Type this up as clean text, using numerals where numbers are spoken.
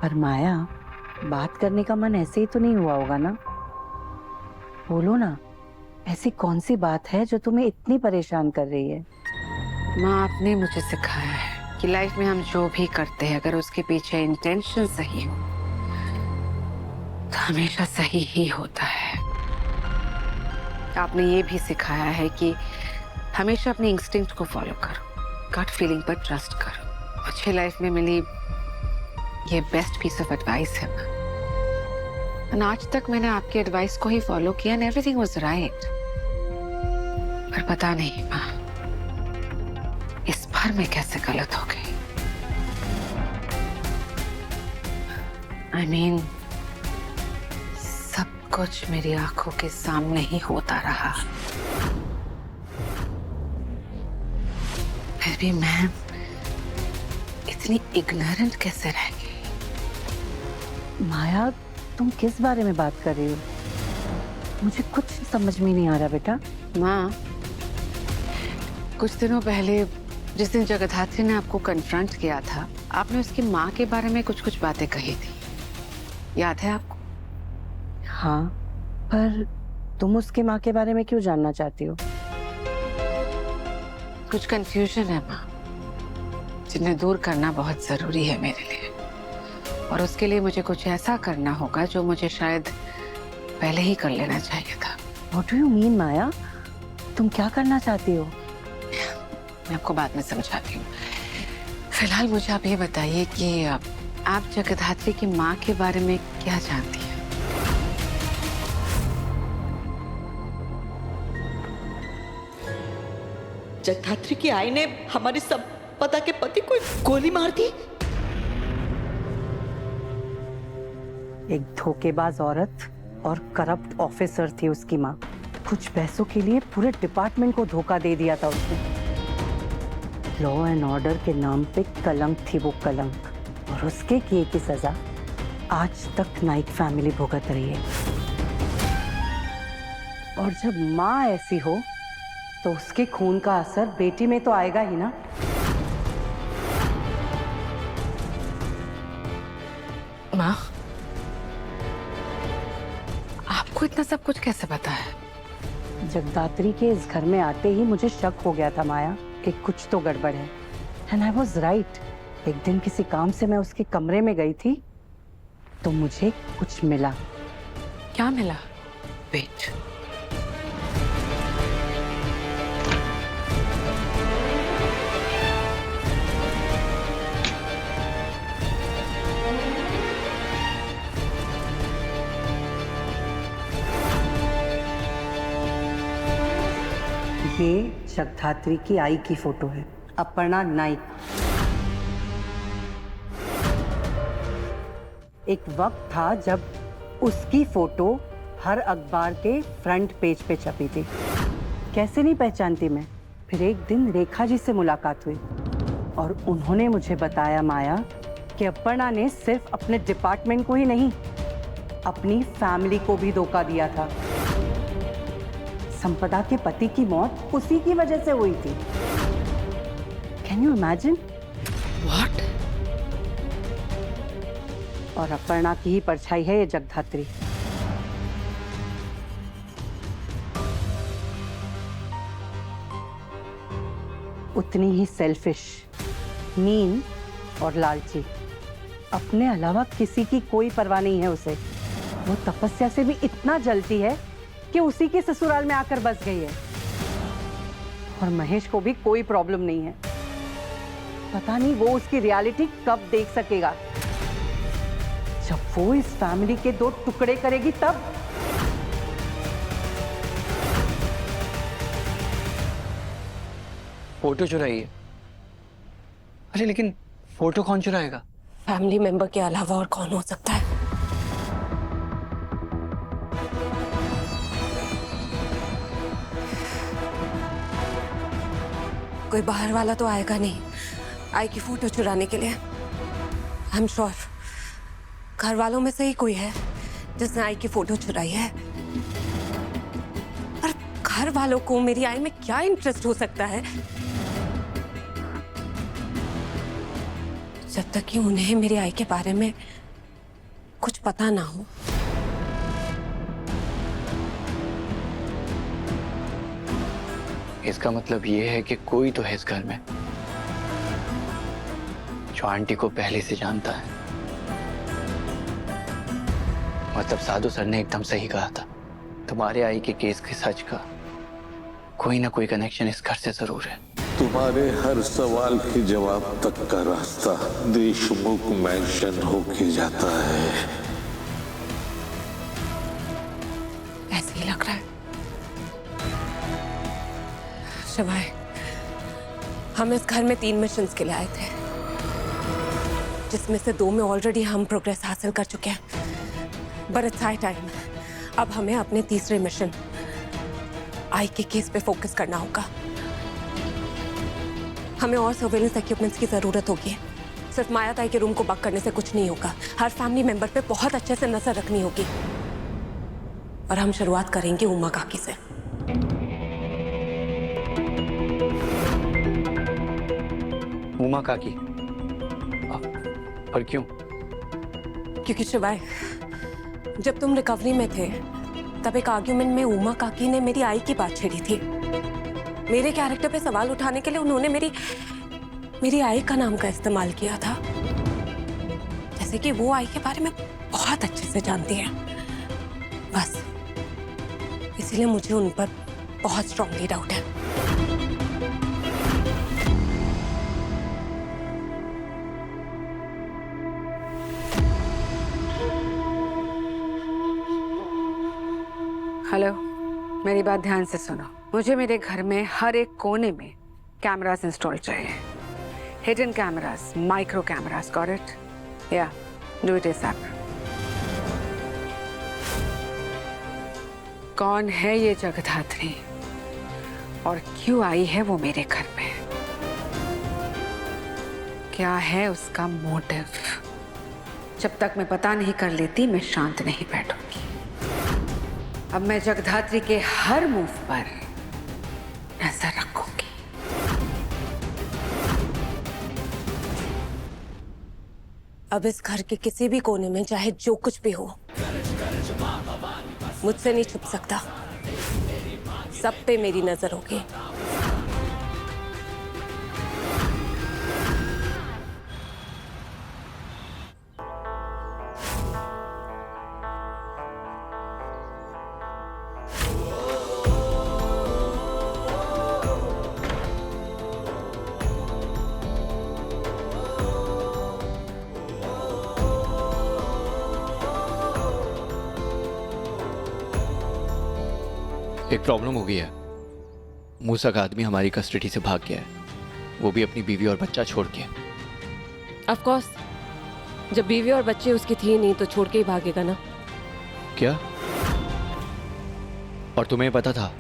पर माया, बात करने का मन ऐसे ही तो नहीं हुआ होगा ना? बोलो ना, ऐसी कौन सी बात है जो तुम्हें इतनी परेशान कर रही है? माँ, आपने मुझे सिखाया है कि लाइफ में हम जो भी करते हैं अगर उसके पीछे इंटेंशन सही हो तो हमेशा सही ही होता है। आपने ये भी सिखाया है कि हमेशा अपने इंस्टिंक्ट को फॉलो करो, गट फीलिंग पर ट्रस्ट करो। मुझे लाइफ में मिली ये बेस्ट पीस ऑफ एडवाइस है माँ। और आज तक मैंने आपकी एडवाइस को ही फॉलो किया एंड एवरीथिंग वाज राइट। पर पता नहीं माँ, इस बार मैं कैसे गलत हो गई। I mean, सब कुछ मेरी आंखों के सामने ही होता रहा, फिर भी मैं इतनी इग्नोरेंट कैसे रह गई? माया, तुम किस बारे में बात कर रही हो? मुझे कुछ समझ में नहीं आ रहा बेटा। माँ, कुछ दिनों पहले जिस दिन जगधात्री ने आपको कन्फ्रंट किया था, आपने उसकी माँ के बारे में कुछ कुछ बातें कही थी, याद है आपको? हाँ, पर तुम उसके माँ के बारे में क्यों जानना चाहती हो? कुछ कंफ्यूजन है माँ, जिन्हें दूर करना बहुत जरूरी है मेरे लिए। और उसके लिए मुझे कुछ ऐसा करना होगा जो मुझे शायद पहले ही कर लेना चाहिए था। What do you mean, माया? तुम क्या करना चाहती हो? मैं आपको बाद में समझाती हूँ। फिलहाल मुझे आप ये बताइए कि आप जगधात्री की माँ के बारे में क्या जानती हैं? जगधात्री की आई ने हमारे सब पता के पति को गोली मार दी। एक धोखेबाज औरत और करप्ट ऑफिसर थी उसकी माँ। कुछ पैसों के लिए पूरे डिपार्टमेंट को धोखा दे दिया था उसने। लॉ एंड ऑर्डर के नाम पे कलंक थी वो कलंक, और उसके किए की सजा आज तक नाइक फैमिली भुगत रही है। और जब माँ ऐसी हो तो उसके खून का असर बेटी में तो आएगा ही ना। माँ, आपको इतना सब कुछ कैसे पता है? जगदात्री के इस घर में आते ही मुझे शक हो गया था माया कि कुछ तो गड़बड़ है। And I was right. एक दिन किसी काम से मैं उसके कमरे में गई थी तो मुझे कुछ मिला। क्या मिला? वेट, ये जगधात्री की आई की फोटो है, अपर्णा नाइक। एक वक्त था जब उसकी फोटो हर अखबार के फ्रंट पेज पे छपी थी। कैसे नहीं पहचानती मैं। फिर एक दिन रेखा जी से मुलाकात हुई और उन्होंने मुझे बताया माया कि अपर्णा ने सिर्फ अपने डिपार्टमेंट को ही नहीं, अपनी फैमिली को भी धोखा दिया था। संपदा के पति की मौत उसी की वजह से हुई थी। Can you imagine? व्हाट? और अपर्णा की ही परछाई है ये जगधात्री। उतनी ही सेल्फिश, मीन और लालची। अपने अलावा किसी की कोई परवाह नहीं है उसे। वो तपस्या से भी इतना जलती है कि उसी के ससुराल में आकर बस गई है। और महेश को भी कोई प्रॉब्लम नहीं है। पता नहीं वो उसकी रियलिटी कब देख सकेगा। जब वो इस फैमिली के दो टुकड़े करेगी तब। फोटो चुराई है? अरे लेकिन फोटो कौन चुराएगा? फैमिली मेंबर के अलावा और कौन हो सकता है? कोई बाहर वाला तो आएगा नहीं आई की फोटो चुराने के लिए। आई एम श्योर घर वालों में से ही कोई है जिसने आई की फोटो चुराई है। पर घर वालों को मेरी आई में क्या इंटरेस्ट हो सकता है जब तक कि उन्हें मेरी आई के बारे में कुछ पता ना हो। इसका मतलब ये है कि कोई तो है इस घर में जो आंटी को पहले से जानता है। मतलब साधु सर ने एकदम सही कहा था, तुम्हारे आई के केस के सच का कोई ना कोई कनेक्शन इस घर से जरूर है। तुम्हारे हर सवाल के जवाब तक का रास्ता देशमुख मैंशन होके जाता है। ऐसे ही लग रहा है। शिवाय, हम इस घर में 3 मिशंस के लिए आए थे, जिसमें से 2 में ऑलरेडी हम प्रोग्रेस हासिल कर चुके हैं। बट इट्स हाई टाइम, अब हमें अपने तीसरे मिशन आई के केस पे फोकस करना होगा। हमें और सर्वेलेंस इक्विपमेंट्स की जरूरत होगी। सिर्फ माया ताई के रूम को बक करने से कुछ नहीं होगा। हर फैमिली मेंबर पे बहुत अच्छे से नजर रखनी होगी। और हम शुरुआत करेंगे उमा काकी से। उमा काकी? पर क्यों? क्योंकि शिवाय, जब तुम रिकवरी में थे तब एक आर्ग्यूमेंट में उमा काकी ने मेरी आई की बात छेड़ी थी। मेरे कैरेक्टर पे सवाल उठाने के लिए उन्होंने मेरी आई का नाम का इस्तेमाल किया था, जैसे कि वो आई के बारे में बहुत अच्छे से जानती हैं। बस इसीलिए मुझे उन पर बहुत स्ट्रांगली डाउट है। हेलो, मेरी बात ध्यान से सुनो। मुझे मेरे घर में हर एक कोने में कैमरास इंस्टॉल चाहिए। Hidden cameras, micro cameras, got it? या डू इट एसएप। कौन है ये जगधात्री और क्यों आई है वो मेरे घर में? क्या है उसका मोटिव? जब तक मैं पता नहीं कर लेती मैं शांत नहीं बैठूंगी। अब मैं जगधात्री के हर मूव पर नजर रखूंगी। अब इस घर के किसी भी कोने में चाहे जो कुछ भी हो, मुझसे नहीं छुप सकता। सब पे मेरी नजर होगी। एक प्रॉब्लम हो गई है। मूसा का आदमी हमारी कस्टडी से भाग गया है, वो भी अपनी बीवी और बच्चा छोड़ के। ऑफ कोर्स, जब बीवी और बच्चे उसकी थी नहीं तो छोड़ के ही भागेगा ना। क्या? और तुम्हें पता था